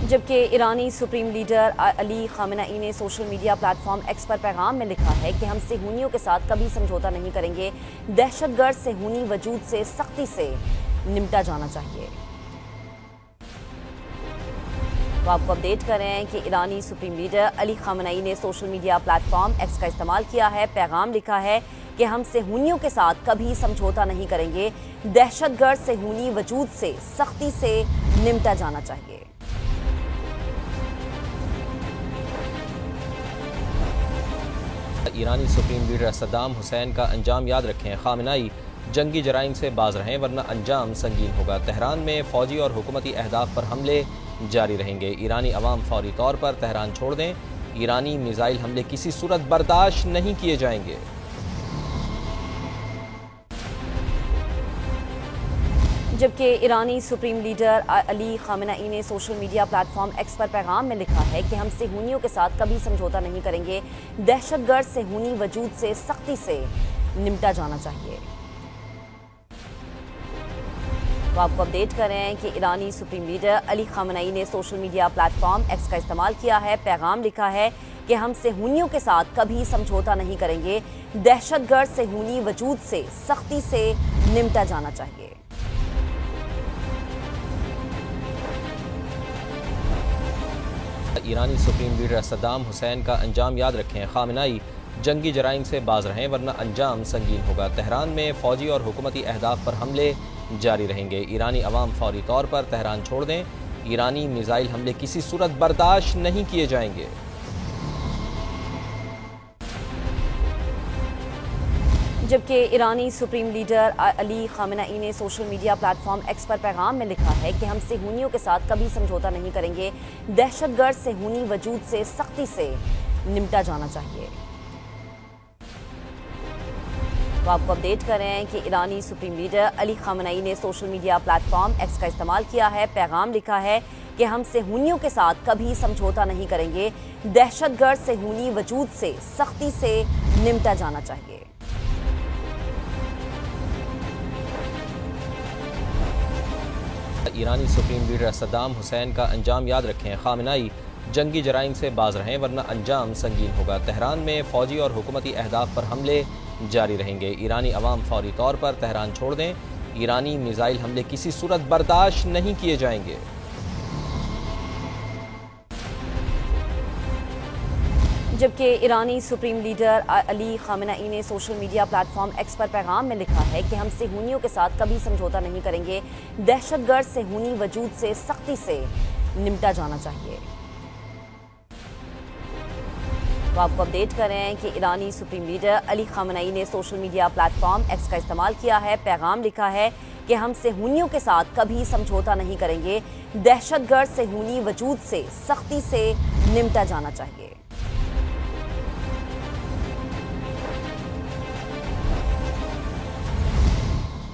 जबकि ईरानी supreme leader Ali Khamenei ने social media platform x पर पैगाम में लिखा है कि हम सेहूनियों के साथ कभी समझौता नहीं करेंगे। दहशतगर्द सेहूनी वजूद से सख्ती से निपटा जाना चाहिए। तो आपको अपडेट कर रहे हैं कि ईरानी सुप्रीम लीडर अली खामेनेई ने सोशल मीडिया प्लेटफॉर्म एक्स का इस्तेमाल किया है। पैगाम लिखा है कि हम सेहूनियों के साथ कभी समझौता नहीं करेंगे। दहशतगर्द सेहूनी वजूद से सख्ती से निपटा जाना चाहिए। ईरानी सुप्रीम लीडर सद्दाम हुसैन का अंजाम याद रखें। खामेनेई जंगी जराइम से बाज रहें वरना अंजाम संगीन होगा। तेहरान में फौजी और हुकूमती अहदाफ पर हमले जारी रहेंगे। ईरानी अवाम फौरी तौर पर तेहरान छोड़ दें। ईरानी मिसाइल हमले किसी सूरत बर्दाश्त नहीं किए जाएंगे। जबकि ईरानी सुप्रीम लीडर अली खामेनेई ने सोशल मीडिया प्लेटफॉर्म एक्स पर पैगाम में लिखा है कि हम सेहूनियों के साथ कभी समझौता नहीं करेंगे। दहशतगर्द सेहूनी वजूद से सख्ती से निपटा जाना चाहिए। तो आपको अपडेट कर रहे हैं कि ईरानी सुप्रीम लीडर अली खामेनेई ने सोशल मीडिया प्लेटफॉर्म एक्स का इस्तेमाल किया है। पैगाम लिखा है कि हम सेहूनियों के साथ कभी समझौता नहीं करेंगे। दहशतगर्द सेहूनी वजूद से सख्ती से निपटा जाना चाहिए। ईरानी सुप्रीम लीडर सद्दाम हुसैन का अंजाम याद रखें। खामेनेई जंगी जराइम से बाज रहें वरना अंजाम संगीन होगा। तेहरान में फौजी और हुकूमती अहदाफ पर हमले जारी रहेंगे। ईरानी अवाम फौरी तौर पर तेहरान छोड़ दें। ईरानी मिसाइल हमले किसी सूरत बर्दाश्त नहीं किए जाएंगे। जबकि ईरानी सुप्रीम लीडर अली खामेनेई ने सोशल मीडिया प्लेटफॉर्म एक्स पर पैगाम में लिखा है कि हम सेहूनियों के साथ कभी समझौता नहीं करेंगे। दहशतगर्द सेहूनी वजूद से सख्ती से निपटा जाना चाहिए। तो आपको अपडेट कर रहे हैं कि ईरानी सुप्रीम लीडर अली खामेनेई ने सोशल मीडिया प्लेटफॉर्म एक्स का इस्तेमाल किया है। पैगाम लिखा है कि हम सेहूनियों के साथ कभी समझौता नहीं करेंगे। दहशतगर्द सेहूनी वजूद से सख्ती से निपटा जाना चाहिए। ईरानी सुप्रीम लीडर सद्दाम हुसैन का अंजाम याद रखें। खामेनेई जंगी जराइम से बाज रहें वरना अंजाम संगीन होगा। तेहरान में फौजी और हुकूमती अहदाफ पर हमले जारी रहेंगे। ईरानी अवाम फौरी तौर पर तेहरान छोड़ दें। ईरानी मिसाइल हमले किसी सूरत बर्दाश्त नहीं किए जाएंगे। जबकि ईरानी सुप्रीम लीडर अली खामेनेई ने सोशल मीडिया प्लेटफॉर्म एक्स पर पैगाम में लिखा है कि हम सेहूनियों के साथ कभी समझौता नहीं करेंगे। दहशतगर्द सेहूनी वजूद से सख्ती से निपटा जाना चाहिए। तो आपको अपडेट कर रहे हैं कि ईरानी सुप्रीम लीडर अली खामेनेई ने सोशल मीडिया प्लेटफॉर्म एक्स का इस्तेमाल किया है। पैगाम लिखा है कि हम सेहूनियों के साथ कभी समझौता नहीं करेंगे। दहशतगर्द सेहूनी वजूद से सख्ती से निपटा जाना चाहिए।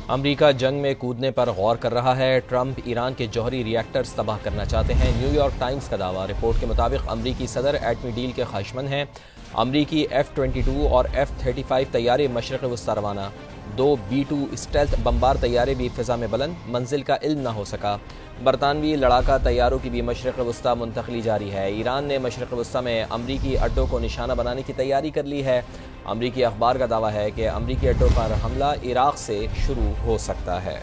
अमरीका जंग में कूदने पर गौर कर रहा है। ट्रंप ईरान के जौहरी रिएक्टर्स तबाह करना चाहते हैं। न्यूयॉर्क टाइम्स का दावा। रिपोर्ट के मुताबिक अमरीकी सदर एटमी डील के ख्वाहिशमंद हैं। अमरीकी F-22 और F-35 तैयारे मशरक़ वस्ता रवाना। 2 B-2 स्टेल्थ बम्बार तैयारे भी फ़िज़ा में बुलंद, मंजिल का इल्म न हो सका। बरतानवी लड़ाका तैयारों की भी मशरक़ वस्ता मुंतक़ली जारी है। ईरान ने मशरक़ वस्ता में अमरीकी अड्डों को निशाना बनाने की तैयारी कर ली है। अमरीकी अखबार का दावा है कि अमरीकी अड्डों पर हमला इराक़ से शुरू हो सकता है।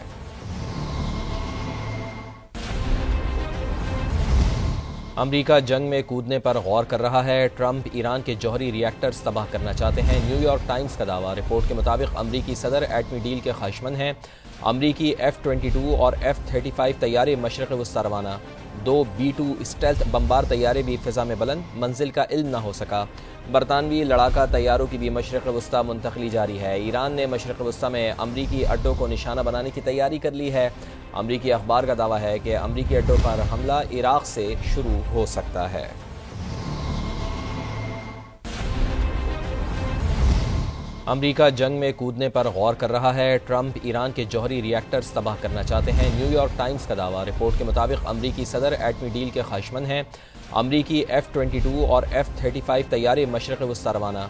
अमरीका जंग में कूदने पर गौर कर रहा है। ट्रंप ईरान के जौहरी रिएक्टर्स तबाह करना चाहते हैं। न्यूयॉर्क टाइम्स का दावा। रिपोर्ट के मुताबिक अमरीकी सदर एटमी डील के ख्वाहिशमंद हैं। अमरीकी F-22 और F-35 तैयारे मशरक़ वस्ता रवाना। 2 B-2 स्टेल्थ बम्बार तैयारे भी फ़िज़ा में बुलंद, मंजिल का इल्म न हो सका। बरतानवी लड़ाका तैयारों की भी मशरक़ वस्ता मुंतक़ली जारी है। ईरान ने मशरक़ वस्ता में अमरीकी अड्डों को निशाना बनाने की तैयारी कर ली है। अमरीकी अखबार का दावा है कि अमरीकी अड्डों पर हमला इराक़ से शुरू हो सकता है। अमरीका जंग में कूदने पर गौर कर रहा है। ट्रंप ईरान के जौहरी रिएक्टर्स तबाह करना चाहते हैं। न्यूयॉर्क टाइम्स का दावा। रिपोर्ट के मुताबिक अमरीकी सदर एटमी डील के ख्वाहिशमंद हैं। अमरीकी F-22 और F-35 तैयारे मशरक़ वस्ता रवाना।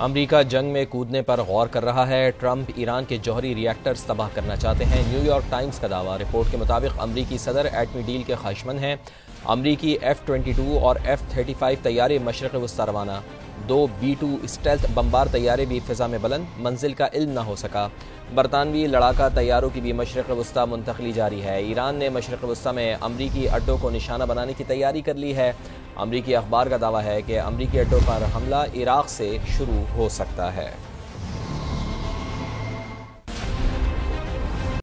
امریکہ جنگ میں کودنے پر غور کر رہا ہے، ٹرمپ ایران کے جوہری ری ایکٹرز تباہ کرنا چاہتے ہیں، نیو یارک ٹائمز کا دعویٰ۔ رپورٹ کے مطابق امریکی صدر ایٹمی ڈیل کے خواہشمند ہیں۔ امریکی F-22 اور F-35 طیارے مشرق وسطی روانہ، 2 B-2 اسٹیلتھ بمبار طیارے بھی فضا میں بلند، منزل کا علم نہ ہو سکا۔ برطانوی لڑاکا طیاروں کی بھی مشرق وسطی منتقلی جاری ہے۔ ایران نے مشرق وسطی میں امریکی اڈوں کو نشانہ بنانے کی تیاری کر لی ہے۔ امریکی اخبار کا دعویٰ ہے کہ امریکی اڈوں پر حملہ عراق سے شروع ہو سکتا ہے۔